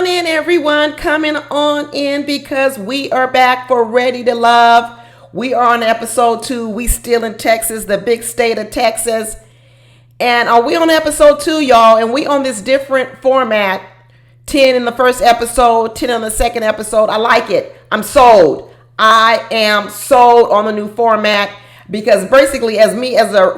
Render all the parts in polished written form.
on in, everyone. Coming on in because we are back for Ready to Love. We are on episode 2. We still in Texas, the big state of Texas. And we on episode 2, y'all. And we on this different format. 10 in the first episode, 10 in the second episode. I like it. I'm sold. I am sold on the new format. Because basically, as a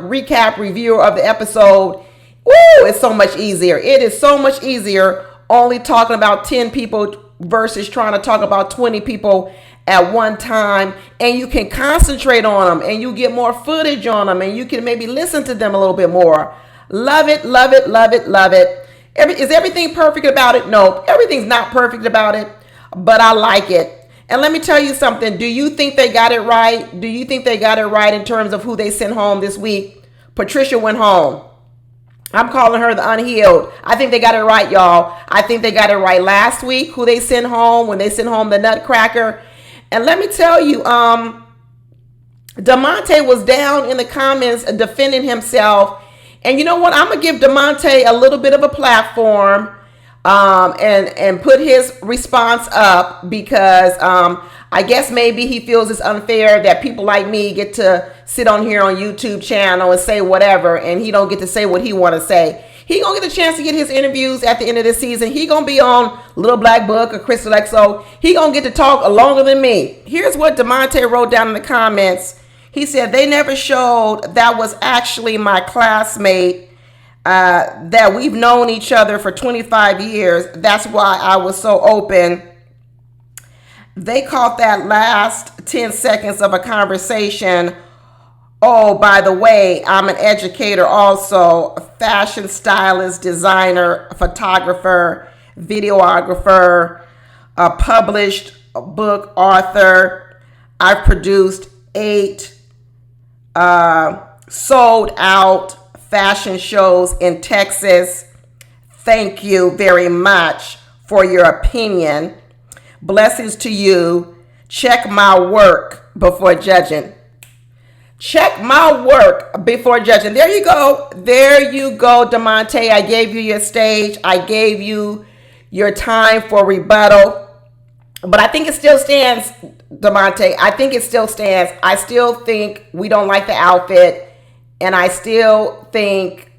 recap reviewer of the episode, it's so much easier. It is so much easier only talking about 10 people versus trying to talk about 20 people at one time. And you can concentrate on them and you get more footage on them and you can maybe listen to them a little bit more. Love it, love it, love it, love it. Is everything perfect about it? No, everything's not perfect about it, but I like it. And let me tell you something. Do you think they got it right? Do you think they got it right in terms of who they sent home this week? Patricia went home. I'm calling her the unhealed. I think they got it right, y'all. I think they got it right last week, who they sent home, when they sent home the Nutcracker. And let me tell you, DeMonte was down in the comments defending himself. And you know what? I'm going to give DeMonte a little bit of a platform and put his response up because I guess maybe he feels it's unfair that people like me get to sit on here on YouTube channel and say whatever, and he don't get to say what he want to say. He gonna get a chance to get his interviews at the end of this season. He gonna be on Little Black Book or Crystal XO. He gonna get to talk longer than me. Here's what DeMonte wrote down in the comments. He said, they never showed that was actually my classmate, that we've known each other for 25 years. That's why I was so open. They caught that last 10 seconds of a conversation. Oh, by the way, I'm an educator also, a fashion stylist, designer, photographer, videographer, a published book author. I've produced 8 sold out fashion shows in Texas. Thank you very much for your opinion. Blessings to you. Check my work before judging. Check my work before judging. There you go. There you go, DeMonte. I gave you your stage. I gave you your time for rebuttal. But I think it still stands, DeMonte. I think it still stands. I still think we don't like the outfit. And I still think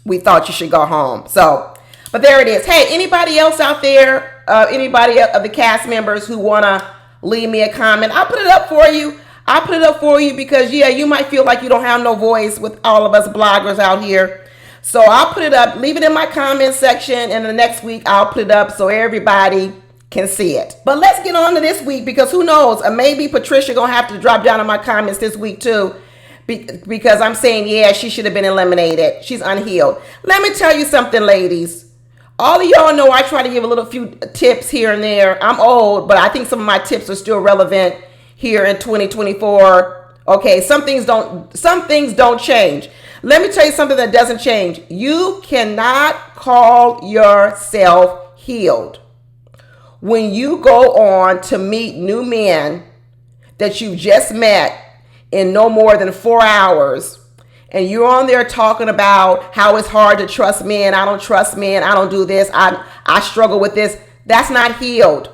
we thought you should go home. So, but there it is. Hey, anybody else out there, anybody of the cast members who want to leave me a comment, I'll put it up for you. I put it up for you because, yeah, you might feel like you don't have no voice with all of us bloggers out here. So I'll put it up, leave it in my comment section, and the next week I'll put it up so everybody can see it. But let's get on to this week because who knows, maybe Patricia going to have to drop down in my comments this week too because I'm saying, yeah, she should have been eliminated. She's unhealed. Let me tell you something, ladies. All of y'all know I try to give a few tips here and there. I'm old, but I think some of my tips are still relevant here in 2024. Okay, some things don't change. Let me tell you something that doesn't change. You cannot call yourself healed when you go on to meet new men that you just met in no more than 4 hours, and you're on there talking about how it's hard to trust men. I don't trust men. I don't do this. I struggle with this. That's not healed.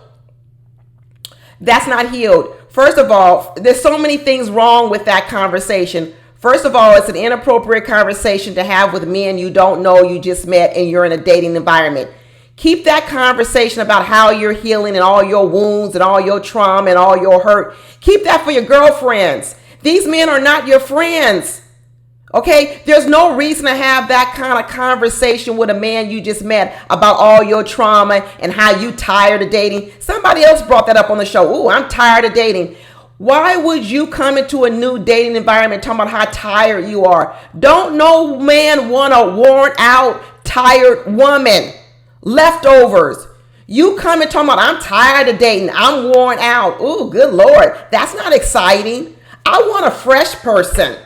That's not healed. First of all, there's so many things wrong with that conversation. First of all, it's an inappropriate conversation to have with men you don't know, you just met, and you're in a dating environment. Keep that conversation about how you're healing and all your wounds and all your trauma and all your hurt. Keep that for your girlfriends. These men are not your friends. Okay? There's no reason to have that kind of conversation with a man you just met about all your trauma and how you tired of dating. Somebody else brought that up on the show. Ooh, I'm tired of dating. Why would you come into a new dating environment talking about how tired you are? Don't no man want a worn out, tired woman. Leftovers. You come and talking about, I'm tired of dating. I'm worn out. Ooh, good Lord. That's not exciting. I want a fresh person.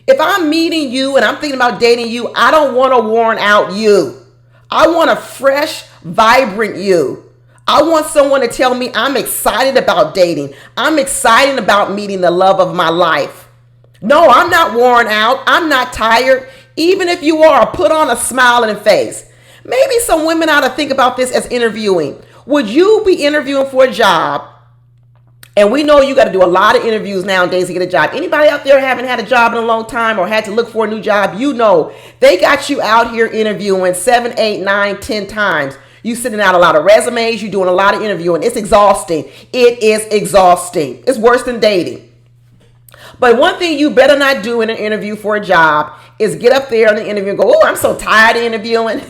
If I'm meeting you and I'm thinking about dating you, I don't want a worn out you. I want a fresh, vibrant you. I want someone to tell me I'm excited about dating. I'm excited about meeting the love of my life. No, I'm not worn out. I'm not tired. Even if you are, put on a smiling face. Maybe some women ought to think about this as interviewing. Would you be interviewing for a job? And we know you got to do a lot of interviews nowadays to get a job. Anybody out there haven't had a job in a long time or had to look for a new job, you know they got you out here interviewing 7, 8, 9, 10 times. You sending out a lot of resumes. You doing a lot of interviewing. It's exhausting. It is exhausting. It's worse than dating. But one thing you better not do in an interview for a job is get up there in the interview and go, oh, I'm so tired of interviewing.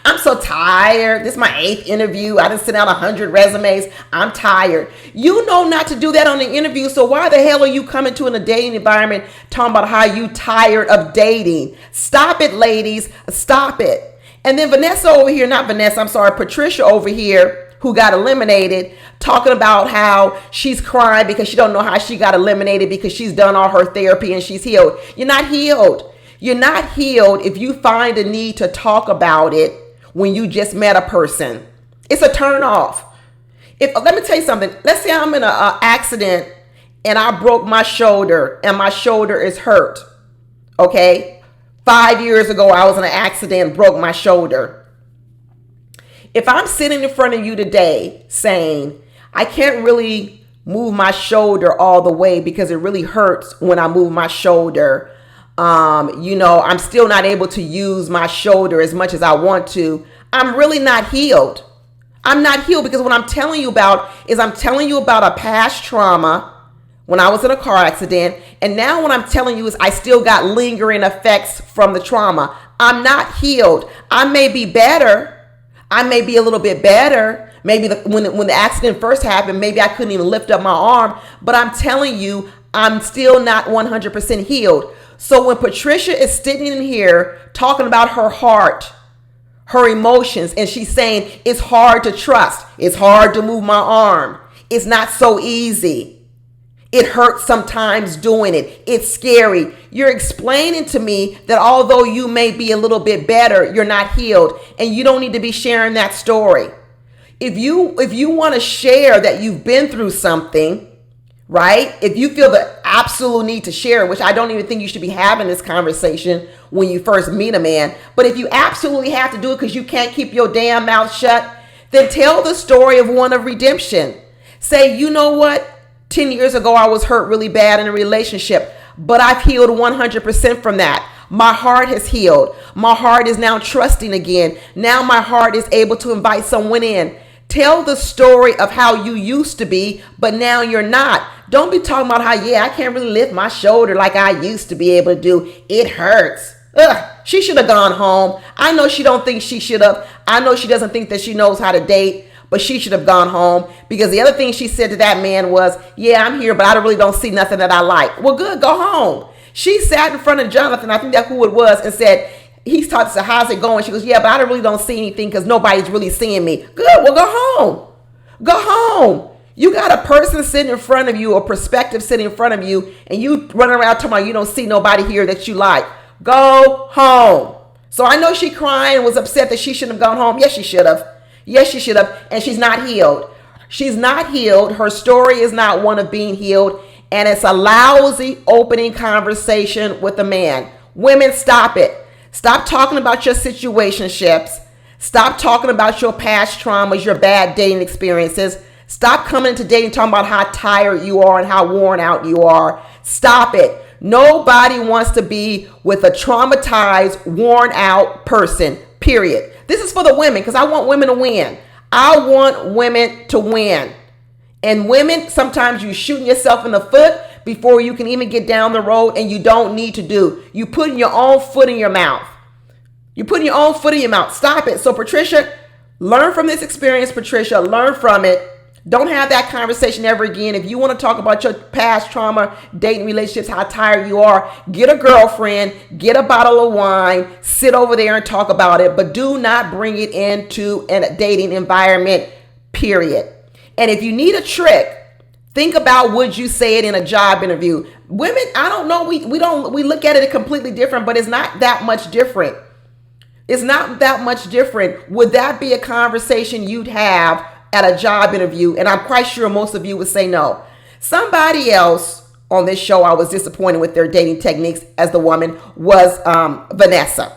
I'm so tired. This is my 8th interview. I done sent out 100 resumes. I'm tired. You know not to do that on the interview. So why the hell are you coming to in a dating environment talking about how you tired of dating? Stop it, ladies. Stop it. And then Vanessa over here, not Vanessa, I'm sorry, Patricia over here, who got eliminated, talking about how she's crying because she don't know how she got eliminated because she's done all her therapy and she's healed. You're not healed. You're not healed if you find a need to talk about it when you just met a person. It's a turn off. Let me tell you something. Let's say I'm in an accident and I broke my shoulder and my shoulder is hurt. Okay? 5 years ago, I was in an accident and broke my shoulder. If I'm sitting in front of you today saying, I can't really move my shoulder all the way because it really hurts when I move my shoulder. I'm still not able to use my shoulder as much as I want to. I'm really not healed. I'm not healed because what I'm telling you about is I'm telling you about a past trauma when I was in a car accident. And now what I'm telling you is I still got lingering effects from the trauma. I'm not healed. I may be better. I may be a little bit better. Maybe when the accident first happened, maybe I couldn't even lift up my arm. But I'm telling you, I'm still not 100% healed. So when Patricia is sitting in here talking about her heart, her emotions, and she's saying it's hard to trust, it's hard to move my arm, it's not so easy, it hurts sometimes doing it, it's scary. You're explaining to me that although you may be a little bit better, you're not healed, and you don't need to be sharing that story. If you want to share that you've been through something, right? If you feel the absolute need to share, which I don't even think you should be having this conversation when you first meet a man, but if you absolutely have to do it because you can't keep your damn mouth shut, then tell the story of one of redemption. Say, you know what? 10 years ago, I was hurt really bad in a relationship, but I've healed 100% from that. My heart has healed. My heart is now trusting again. Now my heart is able to invite someone in. Tell the story of how you used to be, but now you're not. Don't be talking about how, I can't really lift my shoulder like I used to be able to do. It hurts. Ugh, she should have gone home. I know she don't think she should have. I know she doesn't think that she knows how to date, but she should have gone home because the other thing she said to that man was, I'm here, but I really don't see nothing that I like. Well, good, go home. She sat in front of Jonathan, I think that's who it was, and said, he's talking to, how's it going? She goes, but I really don't see anything because nobody's really seeing me. Good, well, go home. Go home. You got a person sitting in front of you, a perspective sitting in front of you, and you running around talking about you don't see nobody here that you like. Go home. So I know she crying and was upset that she shouldn't have gone home. Yes, she should have. Yes, she should have. And she's not healed. She's not healed. Her story is not one of being healed. And it's a lousy opening conversation with a man. Women, stop it. Stop talking about your situationships. Stop talking about your past traumas, your bad dating experiences. Stop coming into dating talking about how tired you are and how worn out you are. Stop it. Nobody wants to be with a traumatized, worn out person, period. This is for the women because I want women to win. I want women to win. And women, sometimes you're shooting yourself in the foot before you can even get down the road, and you don't need to do. You putting your own foot in your mouth. You're putting your own foot in your mouth. Stop it. So Patricia, learn from this experience, Patricia. Learn from it. Don't have that conversation ever again. If you want to talk about your past trauma, dating relationships, how tired you are, get a girlfriend, get a bottle of wine, sit over there and talk about it. But do not bring it into a dating environment, period. And if you need a trick, think about would you say it in a job interview. Women, I don't know. We look at it completely different, but it's not that much different. It's not that much different. Would that be a conversation you'd have at a job interview? And I'm quite sure most of you would say no. Somebody else on this show I was disappointed with their dating techniques as the woman was Vanessa.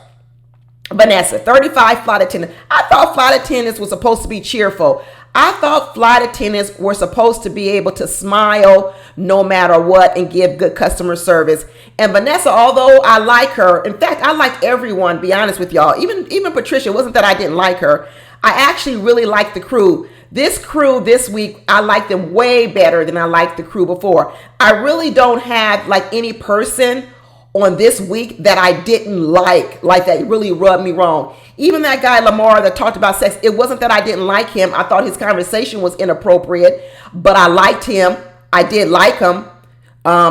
Vanessa, 35 flight attendants. I thought flight attendants were supposed to be cheerful. I thought flight attendants were supposed to be able to smile no matter what and give good customer service. And Vanessa, although I like her, in fact, I like everyone, to be honest with y'all. Even Patricia, it wasn't that I didn't like her. I actually really liked the crew. This crew this week, I like them way better than I liked the crew before. I really don't have like any person on this week that I didn't like that really rubbed me wrong. Even that guy Lamar that talked about sex, it wasn't that I didn't like him. I thought his conversation was inappropriate, but I liked him. I did like him.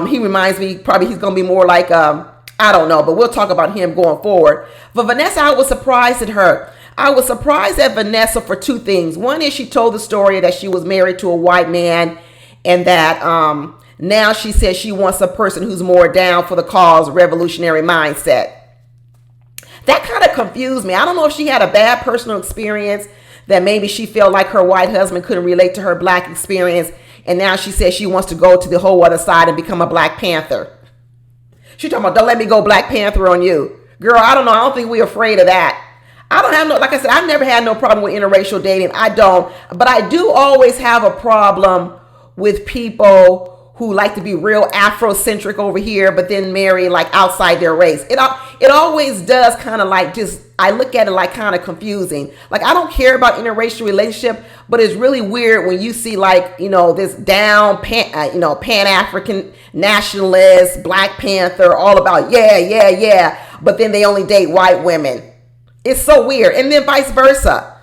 He reminds me, probably he's going to be more like, I don't know, but we'll talk about him going forward. But Vanessa, I was surprised at her. I was surprised at Vanessa for two things. One is she told the story that she was married to a white man and that now she says she wants a person who's more down for the cause, revolutionary mindset. That kind of confused me. I don't know if she had a bad personal experience that maybe she felt like her white husband couldn't relate to her black experience. And now she says she wants to go to the whole other side and become a Black Panther. She talking about, don't let me go Black Panther on you. Girl, I don't know. I don't think we're afraid of that. I don't have no, like I said, I've never had no problem with interracial dating. I don't. But I do always have a problem with people who like to be real Afrocentric over here, but then marry like outside their race. It always does kind of like just, I look at it like kind of confusing. Like I don't care about interracial relationship, but it's really weird when you see like, this down Pan-African nationalist, Black Panther, all about yeah. But then they only date white women. It's so weird. And then vice versa.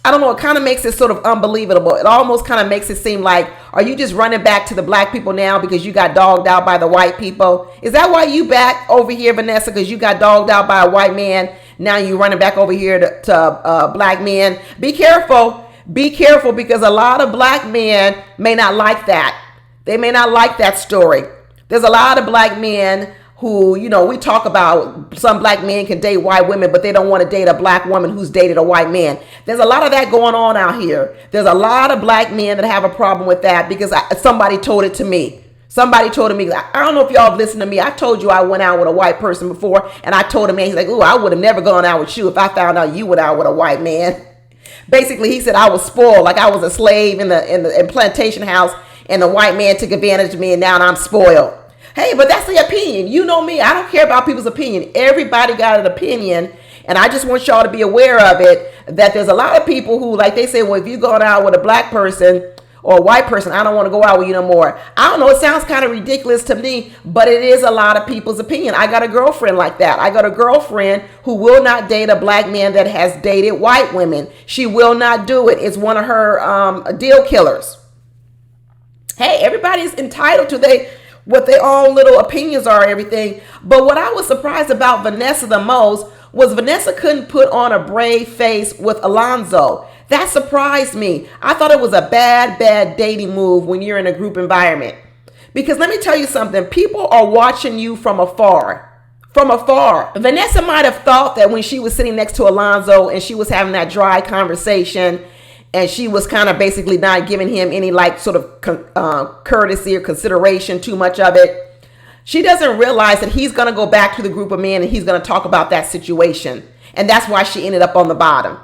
I don't know, it kind of makes it sort of unbelievable. It almost kind of makes it seem like, are you just running back to the black people now because you got dogged out by the white people? Is that why you back over here, Vanessa, because you got dogged out by a white man? Now you running back over here to black men? Be careful. Be careful, because a lot of black men may not like that. They may not like that story. There's a lot of black men who, we talk about some black men can date white women, but they don't want to date a black woman who's dated a white man. There's a lot of that going on out here. There's a lot of black men that have a problem with that because somebody told it to me. Somebody told me, I don't know if y'all have listened to me. I told you I went out with a white person before, and I told him, man, he's like, ooh, I would have never gone out with you if I found out you went out with a white man. Basically, he said I was spoiled, like I was a slave in the plantation house, and the white man took advantage of me, and now I'm spoiled. Hey, but that's the opinion. You know me. I don't care about people's opinion. Everybody got an opinion. And I just want y'all to be aware of it, that there's a lot of people who, like they say, well, if you're going out with a black person or a white person, I don't want to go out with you no more. I don't know. It sounds kind of ridiculous to me, but it is a lot of people's opinion. I got a girlfriend like that. I got a girlfriend who will not date a black man that has dated white women. She will not do it. It's one of her deal killers. Hey, everybody's entitled to what their own little opinions are, everything. But what I was surprised about Vanessa the most was Vanessa couldn't put on a brave face with Alonzo. That surprised me. I thought it was a bad dating move when you're in a group environment. Because let me tell you something, people are watching you from afar. From afar. Vanessa might have thought that when she was sitting next to Alonzo and she was having that dry conversation, and she was kind of basically not giving him any like sort of courtesy or consideration, too much of it. She doesn't realize that he's going to go back to the group of men and he's going to talk about that situation. And that's why she ended up on the bottom.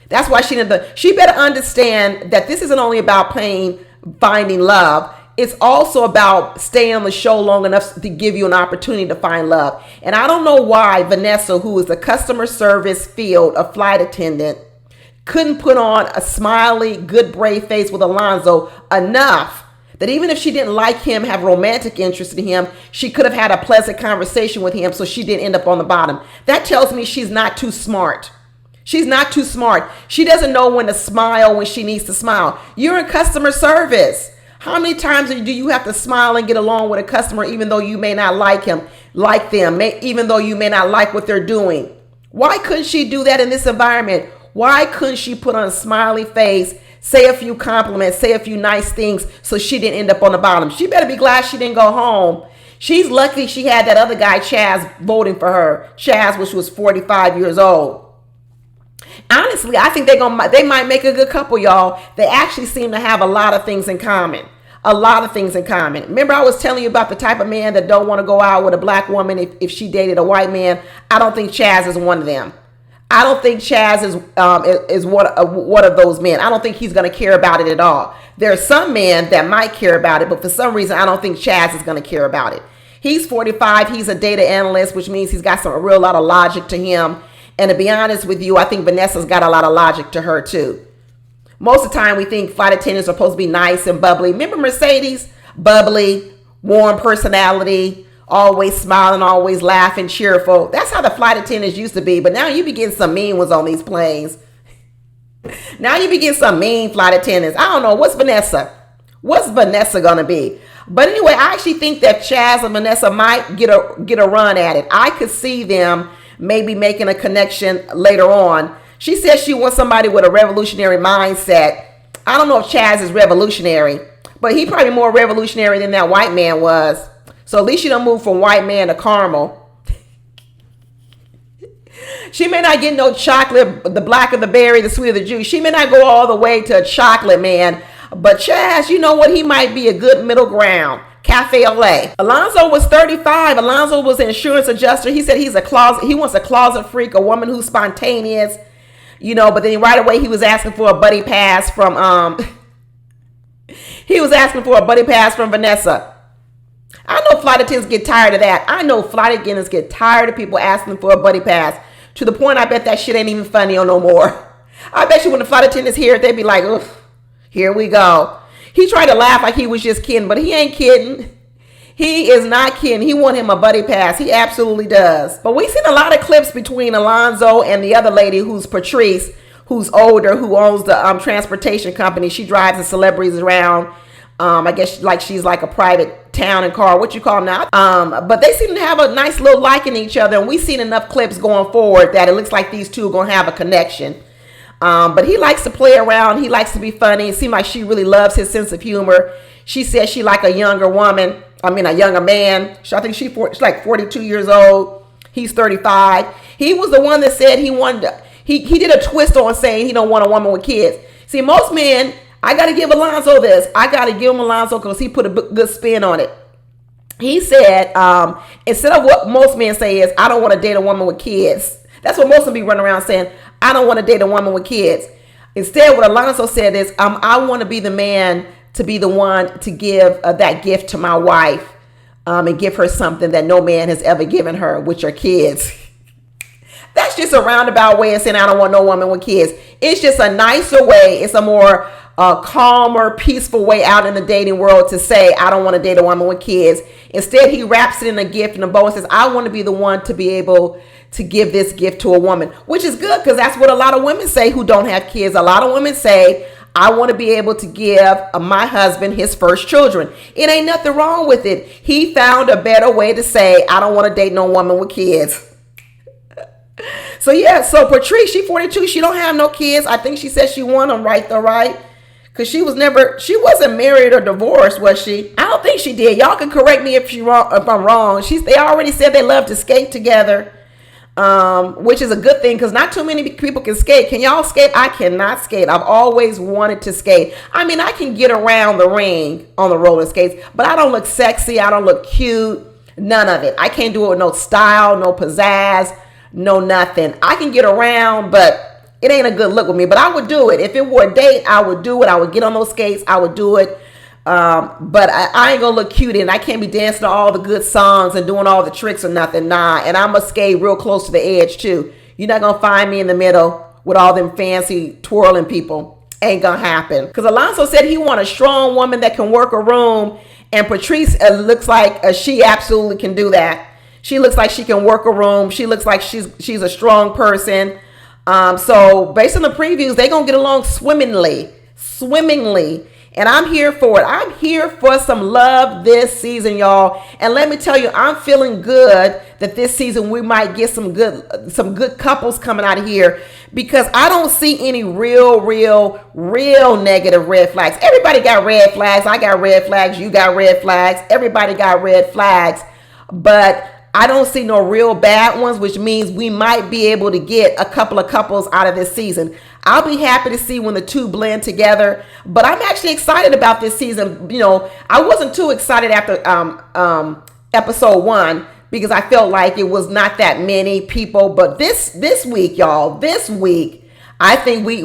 That's why she better understand that this isn't only about finding love. It's also about staying on the show long enough to give you an opportunity to find love. And I don't know why Vanessa, who is a customer service field, a flight attendant, couldn't put on a smiley, good, brave face with Alonzo enough that even if she didn't like him, have romantic interest in him, she could have had a pleasant conversation with him so she didn't end up on the bottom. That tells me she's not too smart. She's not too smart. She doesn't know when to smile when she needs to smile. You're in customer service. How many times do you have to smile and get along with a customer even though you may not like them, even though you may not like what they're doing? Why couldn't she do that in this environment? Why couldn't she put on a smiley face, say a few compliments, say a few nice things so she didn't end up on the bottom? She better be glad she didn't go home. She's lucky she had that other guy, Chaz, voting for her. Chaz, which was 45 years old. Honestly, I think they might make a good couple, y'all. They actually seem to have a lot of things in common. A lot of things in common. Remember, I was telling you about the type of man that don't want to go out with a black woman if she dated a white man. I don't think Chaz is one of them. I don't think Chaz is one of those men. I don't think he's going to care about it at all. There are some men that might care about it, but for some reason, I don't think Chaz is going to care about it. He's 45. He's a data analyst, which means he's got a real lot of logic to him. And to be honest with you, I think Vanessa's got a lot of logic to her too. Most of the time, we think flight attendants are supposed to be nice and bubbly. Remember Mercedes? Bubbly, warm personality, always smiling, always laughing, cheerful. That's how the flight attendants used to be. But now you be getting some mean ones on these planes. Now you be getting some mean flight attendants. I don't know. What's Vanessa? What's Vanessa going to be? But anyway, I actually think that Chaz and Vanessa might get a run at it. I could see them maybe making a connection later on. She says she wants somebody with a revolutionary mindset. I don't know if Chaz is revolutionary, but he probably more revolutionary than that white man was. So at least you don't move from white man to caramel. She may not get no chocolate, the blacker the berry, the sweeter the juice. She may not go all the way to a chocolate man. But Chaz, you know what? He might be a good middle ground. Cafe LA. Alonzo was 35. Alonzo was an insurance adjuster. He said he wants a closet freak, a woman who's spontaneous, but then right away he was asking for a buddy pass from Vanessa. I know flight attendants get tired of that. I know flight attendants get tired of people asking for a buddy pass to the point I bet that shit ain't even funny no more. I bet you when the flight attendants hear it, they'd be like, ugh. Here we go. He tried to laugh like he was just kidding, but he ain't kidding. He is not kidding. He want him a buddy pass. He absolutely does. But we've seen a lot of clips between Alonzo and the other lady who's Patrice, who's older, who owns the transportation company. She drives the celebrities around. I guess she's like a private town and car, what you call now. But they seem to have a nice little liking each other. And we've seen enough clips going forward that it looks like these two are going to have a connection. But he likes to play around. He likes to be funny. It seems like she really loves his sense of humor. She says she like a younger man. I think she's like 42 years old. He's 35. He was the one that said he did a twist on saying he don't want a woman with kids. See, most men, I got to give Alonzo this. I got to give him Alonzo because he put a good spin on it. He said, instead of what most men say is, I don't want to date a woman with kids. That's what most of them be running around saying. I don't want to date a woman with kids. Instead, what Alonzo said is, I want to be the man to be the one to give that gift to my wife and give her something that no man has ever given her, which are kids. That's just a roundabout way of saying I don't want no woman with kids. It's just a nicer way. It's a more calmer, peaceful way out in the dating world to say I don't want to date a woman with kids. Instead, he wraps it in a gift and a bow and says, I want to be the one to be able to give this gift to a woman, which is good because that's what a lot of women say who don't have kids. A lot of women say, I want to be able to give my husband his first children. It ain't nothing wrong with it. He found a better way to say, I don't want to date no woman with kids. So Patrice, she 42. She don't have no kids. I think she said she won them right. Because she wasn't married or divorced, was she? I don't think she did. Y'all can correct me if I'm wrong. They already said they love to skate together. Which is a good thing because not too many people can skate. Can y'all skate? I cannot skate. I've always wanted to skate. I mean, I can get around the ring on the roller skates, but I don't look sexy. I don't look cute. None of it. I can't do it with no style, no pizzazz, no nothing. I can get around, but it ain't a good look with me. But I would do it. If it were a date, I would do it. I would get on those skates. I would do it. But I ain't gonna look cute and I can't be dancing to all the good songs and doing all the tricks or nothing. Nah, and I'm gonna skate real close to the edge too. You're not gonna find me in the middle with all them fancy twirling people. Ain't gonna happen. Because Alonzo said he want a strong woman that can work a room, and Patrice looks like she absolutely can do that. She looks like she can work a room. She looks like she's a strong person. So based on the previews, they gonna get along swimmingly. And I'm here for it. I'm here for some love this season, y'all. And let me tell you, I'm feeling good that this season we might get some good couples coming out of here because I don't see any real negative red flags. Everybody got red flags. I got red flags. You got red flags. Everybody got red flags. But I don't see no real bad ones, which means we might be able to get a couple of couples out of this season. I'll be happy to see when the two blend together, but I'm actually excited about this season. I wasn't too excited after episode 1 because I felt like it was not that many people. But this week, y'all, this week, I think we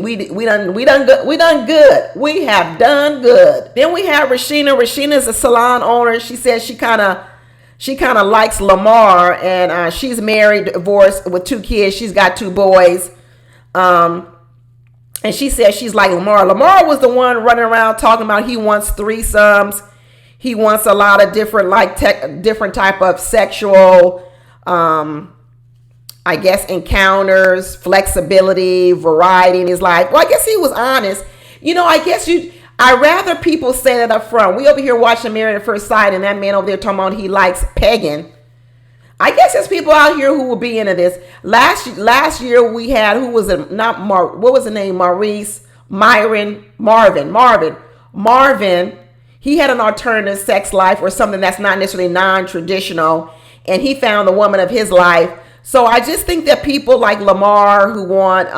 done good. We done good. We have done good. Then we have Rashina. Rashina's a salon owner. She says she kind of likes Lamar, and she's married, divorced with 2 kids. She's got 2 boys. And she says she's like Lamar. Lamar was the one running around talking about he wants threesomes. He wants a lot of different different type of sexual, I guess, encounters, flexibility, variety in his life. Well, I guess he was honest. I rather people say that up front. We over here watching Married at First Sight, and that man over there talking about he likes pegging. I guess there's people out here who will be into this. Last year we had, who was it? What was the name? Marvin. He had an alternative sex life, or something that's not necessarily non-traditional, and he found the woman of his life. So I just think that people like Lamar who want,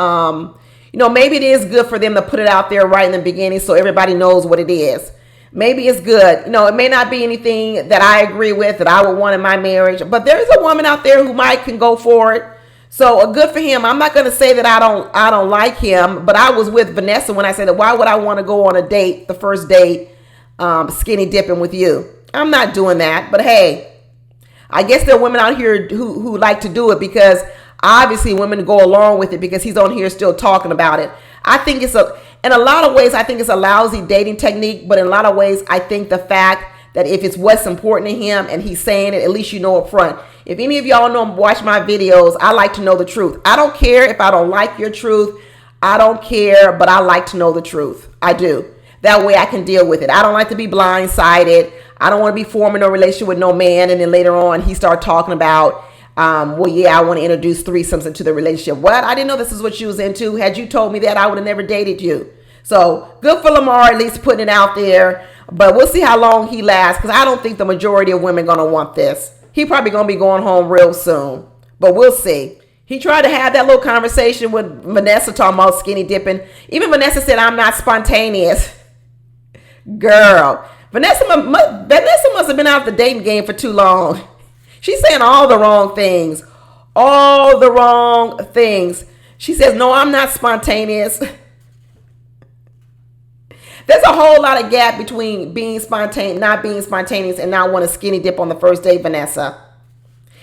maybe it is good for them to put it out there right in the beginning so everybody knows what it is. Maybe it's good. It may not be anything that I agree with, that I would want in my marriage, but there's a woman out there who can go for it. So good for him. I'm not going to say that I don't like him, but I was with Vanessa when I said that why would I want to go on a date, the first date, skinny dipping with you? I'm not doing that. But hey, I guess there are women out here who like to do it, because obviously women go along with it because he's on here still talking about it. I think in a lot of ways, I think it's a lousy dating technique, but in a lot of ways, I think the fact that if it's what's important to him and he's saying it, at least you know up front. If any of y'all watch my videos, I like to know the truth. I don't care if I don't like your truth. I don't care, but I like to know the truth. I do. That way I can deal with it. I don't like to be blindsided. I don't want to be forming no relationship with no man, and then later on he start talking about, I want to introduce threesomes into the relationship. What? I didn't know this is what you was into. Had you told me that, I would have never dated you. So good for Lamar, at least putting it out there. But we'll see how long he lasts, because I don't think the majority of women going to want this. He probably going to be going home real soon. But we'll see. He tried to have that little conversation with Vanessa talking about skinny dipping. Even Vanessa said, I'm not spontaneous. Girl, Vanessa must have been out of the dating game for too long. She's saying all the wrong things. All the wrong things. She says, no, I'm not spontaneous. There's a whole lot of gap between being spontaneous, not being spontaneous, and not want to skinny dip on the first date, Vanessa.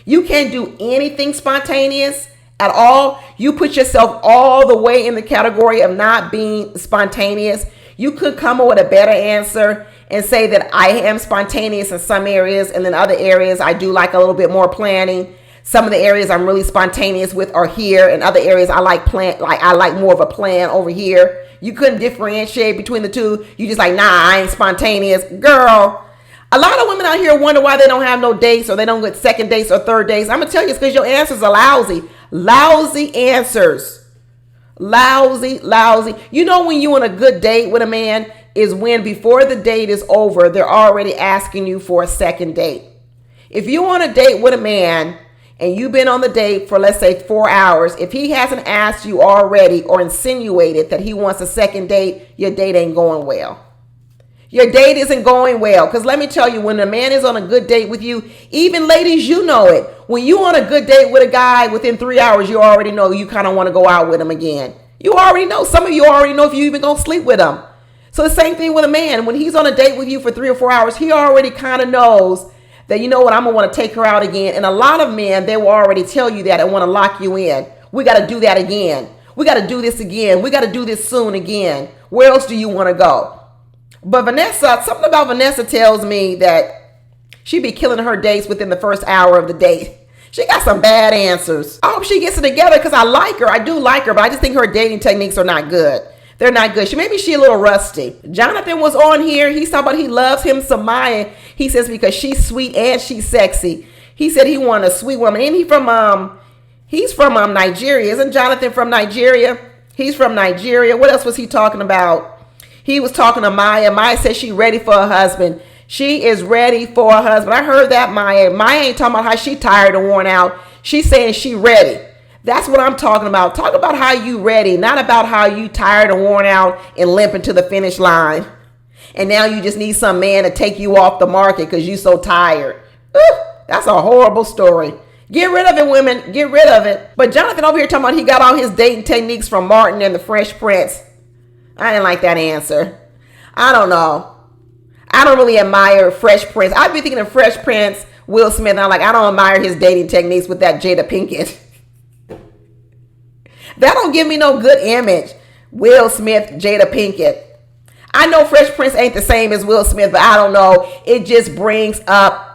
You can't do anything spontaneous at all. You put yourself all the way in the category of not being spontaneous. You could come up with a better answer and say that I am spontaneous in some areas, and then other areas I do like a little bit more planning. Some of the areas I'm really spontaneous with are here, and other areas I like I like more of a plan over here. You couldn't differentiate between the two. You just like, nah, I ain't spontaneous. Girl, a lot of women out here wonder why they don't have no dates, or they don't get second dates or third dates. I'm gonna tell you, it's because your answers are lousy. Lousy answers. Lousy. When you on a good date with a man is when before the date is over, they're already asking you for a second date. If you on a date with a man and you've been on the date for, let's say, 4 hours, if he hasn't asked you already or insinuated that he wants a second date, your date ain't going well. Your date isn't going well. Because let me tell you, when a man is on a good date with you, even ladies, you know it. When you on a good date with a guy, within 3 hours, you already know you kind of want to go out with him again. You already know. Some of you already know if you even going to sleep with him. So the same thing with a man. When he's on a date with you for 3 or 4 hours, he already kind of knows that, you know what, I'm going to want to take her out again. And a lot of men, they will already tell you that and want to lock you in. We got to do that again. We got to do this again. We got to do this soon again. Where else do you want to go? But Vanessa, something about Vanessa tells me that she be killing her dates within the first hour of the date. She got some bad answers. I hope she gets it together, because I like her. I do like her, but I just think her dating techniques are not good. They're not good. Maybe she a little rusty. Jonathan was on here. He's talking about he loves him some Maya. He says because she's sweet and she's sexy. He said he wanted a sweet woman. And he's from Nigeria. Isn't Jonathan from Nigeria? He's from Nigeria. What else was he talking about? He was talking to Maya. Maya said she's ready for her husband. She is ready for her husband. I heard that, Maya. Maya ain't talking about how she tired and worn out. She's saying she ready. That's what I'm talking about. Talk about how you ready, not about how you tired and worn out and limping to the finish line. And now you just need some man to take you off the market because you so tired. Ooh, That's a horrible story. Get rid of it, women. Get rid of it. But Jonathan over here talking about he got all his dating techniques from Martin and the Fresh Prince. I didn't like that answer. I don't know. I don't really admire Fresh Prince. I'd be thinking of Fresh Prince, Will Smith, and I'm like, I don't admire his dating techniques with that Jada Pinkett. That don't give me no good image. Will Smith, Jada Pinkett. I know Fresh Prince ain't the same as Will Smith, but I don't know. It just brings up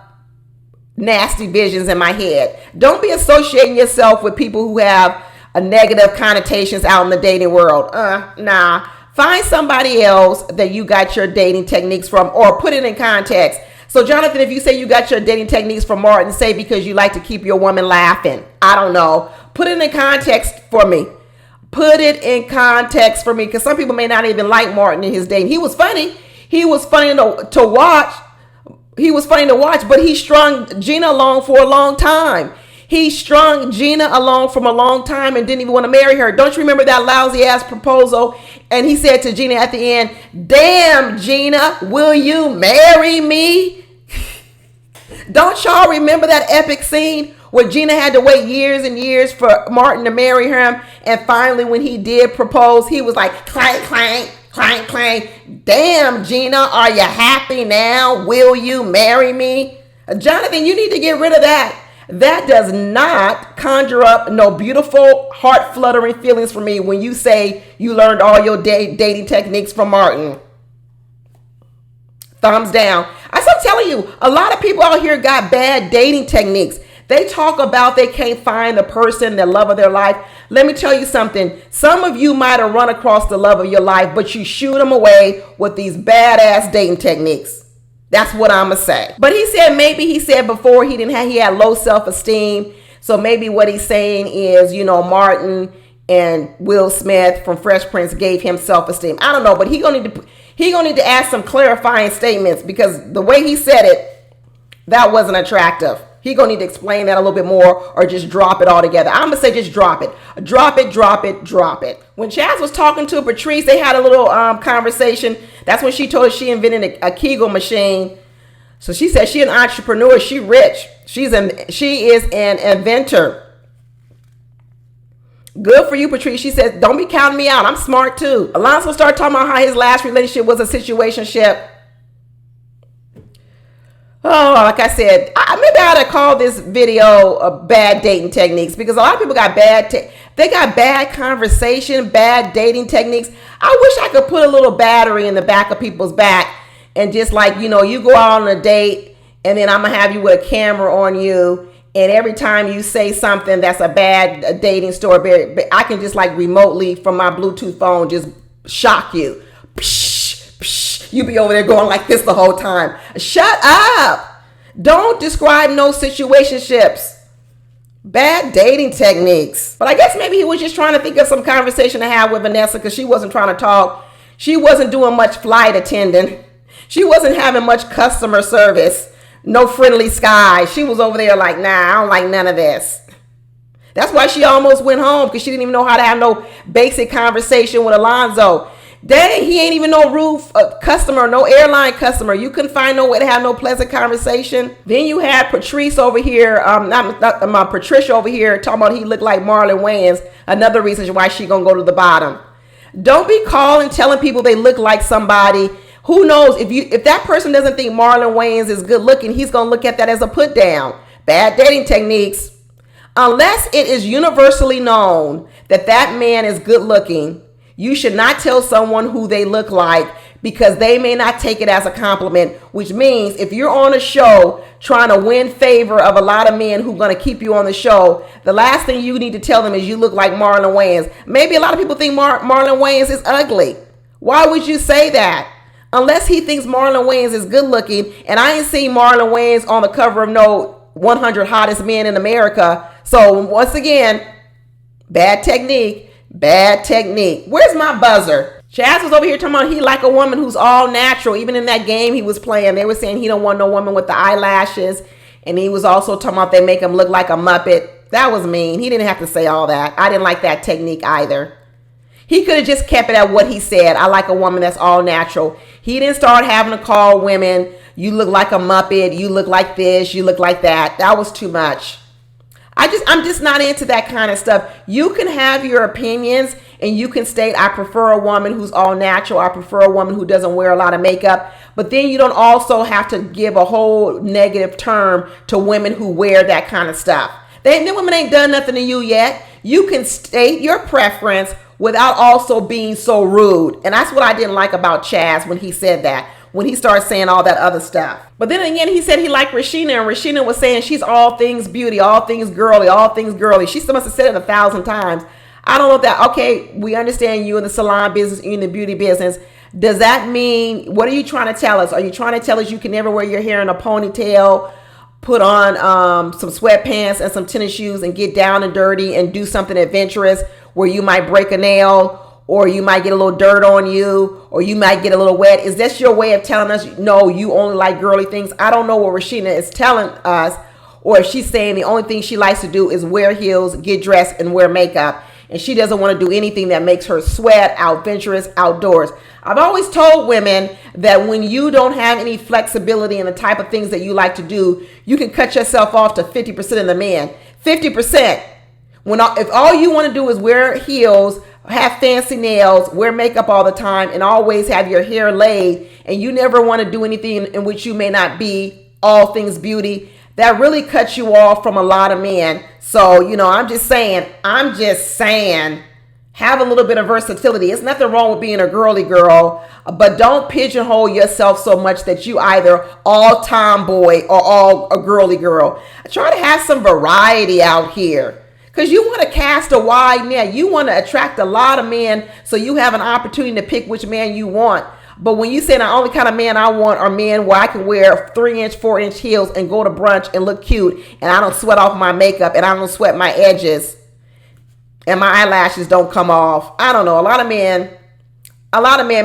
nasty visions in my head. Don't be associating yourself with people who have a negative connotations out in the dating world. Nah. Find somebody else that you got your dating techniques from, or put it in context. So Jonathan, if you say you got your dating techniques from Martin, say because you like to keep your woman laughing. I don't know. Put it in context for me. Put it in context for me, because some people may not even like Martin in his dating. He was funny. He was funny to watch. He was funny to watch, but he strung Gina along for a long time. He strung Gina along from a long time and didn't even want to marry her. Don't you remember that lousy ass proposal? And he said to Gina at the end, "Damn, Gina, will you marry me?" Don't y'all remember that epic scene where Gina had to wait years and years for Martin to marry him? And finally, when he did propose, he was like, clank, clank, clank, clank. "Damn, Gina, are you happy now? Will you marry me?" Jonathan, you need to get rid of that. That does not conjure up no beautiful, heart-fluttering feelings for me when you say you learned all your dating techniques from Martin. Thumbs down. I'm telling you, a lot of people out here got bad dating techniques. They talk about they can't find the person, the love of their life. Let me tell you something. Some of you might have run across the love of your life, but you shoot them away with these badass dating techniques. That's what I'm going to say. But he said before he had low self-esteem. So maybe what he's saying is, Martin and Will Smith from Fresh Prince gave him self-esteem. I don't know, but he gonna need to ask some clarifying statements, because the way he said it, that wasn't attractive. He gonna need to explain that a little bit more, or just drop it altogether. I'm gonna say just drop it. Drop it, drop it, drop it. When Chaz was talking to Patrice, they had a little conversation. That's when she told us she invented a Kegel machine. So she said she an entrepreneur. She rich. She is an inventor. Good for you, Patrice. She said, don't be counting me out. I'm smart too. Alonzo started talking about how his last relationship was a situationship. Oh, like I said, maybe I ought to call this video bad dating techniques, because a lot of people got bad conversation, bad dating techniques. I wish I could put a little battery in the back of people's back and just you go out on a date, and then I'm going to have you with a camera on you. And every time you say something that's a bad dating story, I can just remotely from my Bluetooth phone just shock you. Psh, psh. You be over there going like this the whole time. Shut up. Don't describe no situationships. Bad dating techniques. But I guess maybe he was just trying to think of some conversation to have with Vanessa, because she wasn't trying to talk. She wasn't doing much flight attendant. She wasn't having much customer service. No friendly skies. She was over there like, nah, I don't like none of this. That's why she almost went home, because she didn't even know how to have no basic conversation with Alonzo. Dang, he ain't even no roof customer, no airline customer. You couldn't find no way to have no pleasant conversation. Then you had Patrice over here, Patricia over here talking about he looked like Marlon Wayans. Another reason why she gonna go to the bottom. Don't be calling, telling people they look like somebody. Who knows, if that person doesn't think Marlon Wayans is good looking, he's going to look at that as a put down. Bad dating techniques. Unless it is universally known that that man is good looking, you should not tell someone who they look like, because they may not take it as a compliment, which means if you're on a show trying to win favor of a lot of men who are going to keep you on the show, the last thing you need to tell them is you look like Marlon Wayans. Maybe a lot of people think Marlon Wayans is ugly. Why would you say that? Unless he thinks Marlon Wayans is good looking, and I ain't seen Marlon Wayans on the cover of no 100 hottest men in America. So once again, bad technique, bad technique. Where's my buzzer? Chaz was over here talking about he like a woman who's all natural. Even in that game he was playing, they were saying he don't want no woman with the eyelashes. And he was also talking about they make him look like a Muppet. That was mean. He didn't have to say all that. I didn't like that technique either. He could have just kept it at what he said. I like a woman that's all natural. He didn't start having to call women, you look like a Muppet, you look like this, you look like that. That was too much. I'm just not into that kind of stuff. You can have your opinions and you can state, I prefer a woman who's all natural. I prefer a woman who doesn't wear a lot of makeup. But then you don't also have to give a whole negative term to women who wear that kind of stuff. The women ain't done nothing to you yet. You can state your preference without also being so rude. And that's what I didn't like about Chaz when he said that. When he started saying all that other stuff. But then again, he said he liked Rashina, and Rashina was saying she's all things beauty, all things girly, all things girly. She must have said it 1,000 times. I don't know if that, okay, we understand you in the salon business, you in the beauty business. Does that mean, what are you trying to tell us? Are you trying to tell us you can never wear your hair in a ponytail, put on some sweatpants and some tennis shoes and get down and dirty and do something adventurous where you might break a nail, or you might get a little dirt on you, or you might get a little wet? Is this your way of telling us, no, you only like girly things? I don't know what Rashina is telling us, or if she's saying the only thing she likes to do is wear heels, get dressed, and wear makeup. And she doesn't want to do anything that makes her sweat, adventurous, outdoors. I've always told women that when you don't have any flexibility in the type of things that you like to do, you can cut yourself off to 50% of the men. 50%. If all you want to do is wear heels, have fancy nails, wear makeup all the time, and always have your hair laid, and you never want to do anything in which you may not be all things beauty, that really cuts you off from a lot of men. So, I'm just saying, have a little bit of versatility. It's nothing wrong with being a girly girl, but don't pigeonhole yourself so much that you either all tomboy or all a girly girl. Try to have some variety out here. Because you want to cast a wide net. You want to attract a lot of men so you have an opportunity to pick which man you want. But when you say the only kind of man I want are men where I can wear 3-inch, 4-inch heels and go to brunch and look cute, and I don't sweat off my makeup, and I don't sweat my edges, and my eyelashes don't come off. I don't know. A lot of men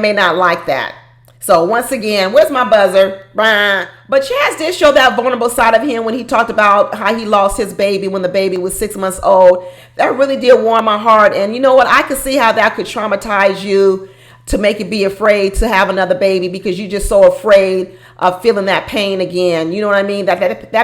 may not like that. So once again, where's my buzzer? But Chaz did show that vulnerable side of him when he talked about how he lost his baby when the baby was 6 months old. That really did warm my heart. And you know what? I could see how that could traumatize you to make you be afraid to have another baby, because you're just so afraid of feeling that pain again. You know what I mean? That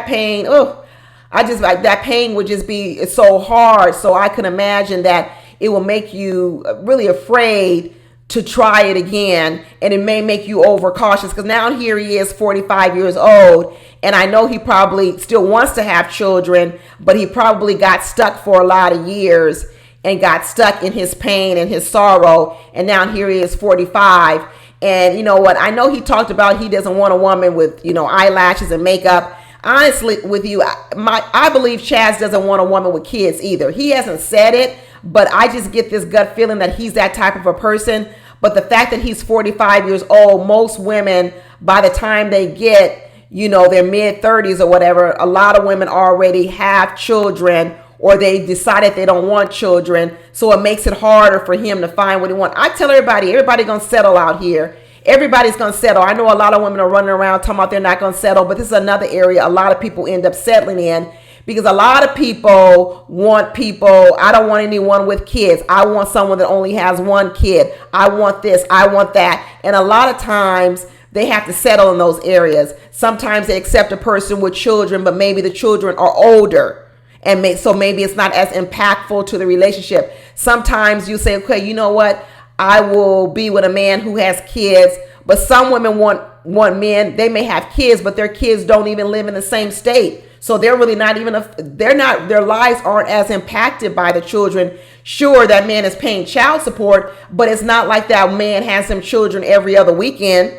pain, that pain would just be so hard. So I can imagine that it will make you really afraid to try it again, and it may make you overcautious, because now here he is 45 years old, and I know he probably still wants to have children, but he probably got stuck for a lot of years and got stuck in his pain and his sorrow, and now here he is 45. And you know what, I know he talked about he doesn't want a woman with eyelashes and makeup. Honestly with you, I believe Chaz doesn't want a woman with kids either. He hasn't said it, but I just get this gut feeling that he's that type of a person. But the fact that he's 45 years old, most women, by the time they get, their mid-30s or whatever, a lot of women already have children, or they decided they don't want children. So it makes it harder for him to find what he wants. I tell everybody going to settle out here. Everybody's going to settle. I know a lot of women are running around talking about they're not going to settle, but this is another area a lot of people end up settling in. Because a lot of people want I don't want anyone with kids. I want someone that only has one kid. I want this, I want that. And a lot of times they have to settle in those areas. Sometimes they accept a person with children, but maybe the children are older. And so maybe it's not as impactful to the relationship. Sometimes you say, okay, you know what? I will be with a man who has kids. But some women want men, they may have kids, but their kids don't even live in the same state. So they're really not even, their lives aren't as impacted by the children. Sure, that man is paying child support, but it's not like that man has some children every other weekend.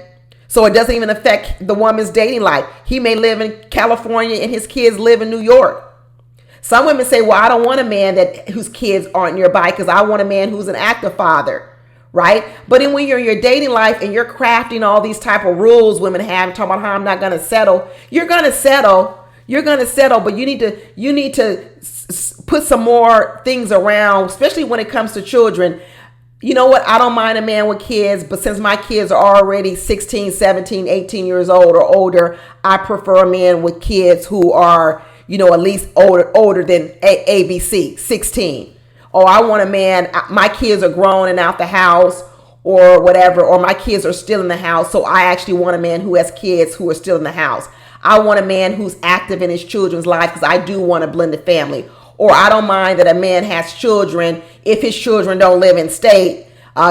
So it doesn't even affect the woman's dating life. He may live in California and his kids live in New York. Some women say, well, I don't want a man whose kids aren't nearby, because I want a man who's an active father. Right? But then when you're in your dating life and you're crafting all these type of rules women have, talking about how I'm not going to settle, you're going to settle. You're going to settle, but you need to put some more things around, especially when it comes to children. You know what? I don't mind a man with kids, but since my kids are already 16, 17, 18 years old or older, I prefer a man with kids who are, at least older than ABC, 16. Or I want a man, my kids are grown and out the house, or whatever, or my kids are still in the house. So I actually want a man who has kids who are still in the house. I want a man who's active in his children's life because I do want a blended family. Or I don't mind that a man has children if his children don't live in state,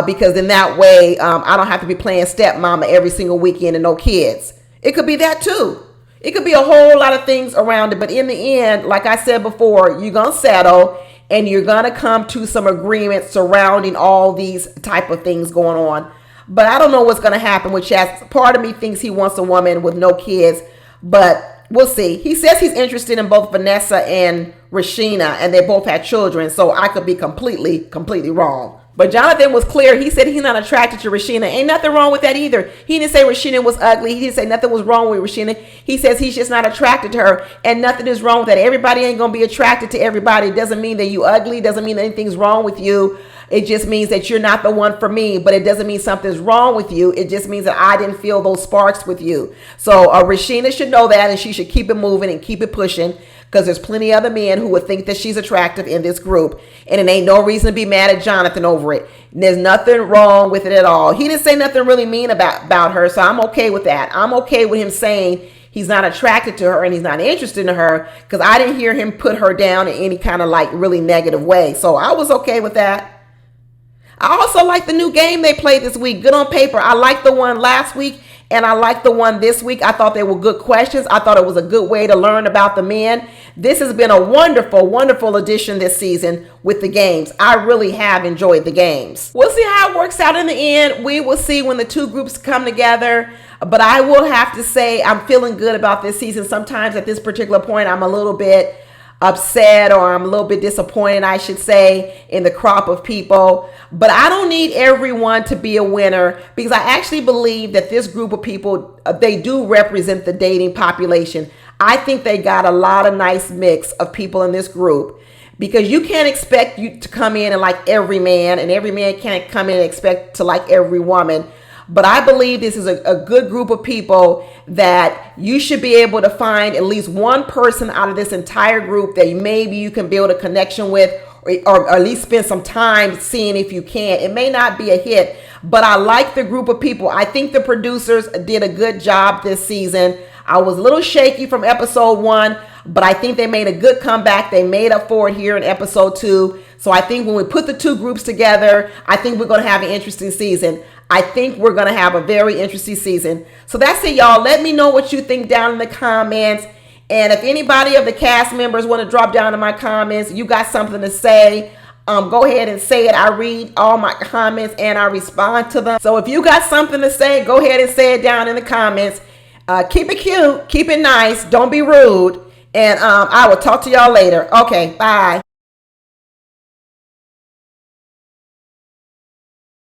because in that way, I don't have to be playing stepmama every single weekend and no kids. It could be that too. It could be a whole lot of things around it. But in the end, like I said before, you're going to settle and you're going to come to some agreement surrounding all these type of things going on. But I don't know what's going to happen with Chaz. Part of me thinks he wants a woman with no kids, but we'll see. He says he's interested in both Vanessa and Rashina, and they both had children, so I could be completely wrong. But Jonathan was clear. He said he's not attracted to Rashina. Ain't nothing wrong with that either. He didn't say Rashina was ugly. He didn't say nothing was wrong with Rashina. He says he's just not attracted to her, and nothing is wrong with that. Everybody ain't going to be attracted to everybody. It doesn't mean that you ugly. It doesn't mean that anything's wrong with you. It just means that you're not the one for me, but it doesn't mean something's wrong with you. It just means that I didn't feel those sparks with you. So Rashina should know that, and she should keep it moving and keep it pushing, because there's plenty of other men who would think that she's attractive in this group. And it ain't no reason to be mad at Jonathan over it. There's nothing wrong with it at all. He didn't say nothing really mean about her, so I'm okay with that. I'm okay with him saying he's not attracted to her and he's not interested in her, because I didn't hear him put her down in any kind of like really negative way. So I was okay with that. I also like the new game they played this week. Good on paper. I liked the one last week and I liked the one this week. I thought they were good questions. I thought it was a good way to learn about the men. This has been a wonderful addition this season with the games. I really have enjoyed the games. We'll see how it works out in the end. We will see when the two groups come together. But I will have to say I'm feeling good about this season. Sometimes at this particular point, I'm a little bit upset, or I'm a little bit disappointed, I should say, in the crop of people. But I don't need everyone to be a winner, because I actually believe that this group of people, they do represent the dating population. I think they got a lot of nice mix of people in this group, because you can't expect you to come in and like every man, and every man can't come in and expect to like every woman. But I believe this is a good group of people that you should be able to find at least one person out of this entire group that maybe you can build a connection with, or at least spend some time seeing if you can. It may not be a hit, but I like the group of people. I think the producers did a good job this season. I was a little shaky from episode 1, but I think they made a good comeback. They made up for it here in episode 2. So I think when we put the two groups together, I think we're going to have an interesting season. I think we're going to have a very interesting season. So that's it, y'all. Let me know what you think down in the comments. And if anybody of the cast members want to drop down in my comments, you got something to say, go ahead and say it. I read all my comments and I respond to them. So if you got something to say, go ahead and say it down in the comments. Keep it cute. Keep it nice. Don't be rude. And I will talk to y'all later. Okay, bye.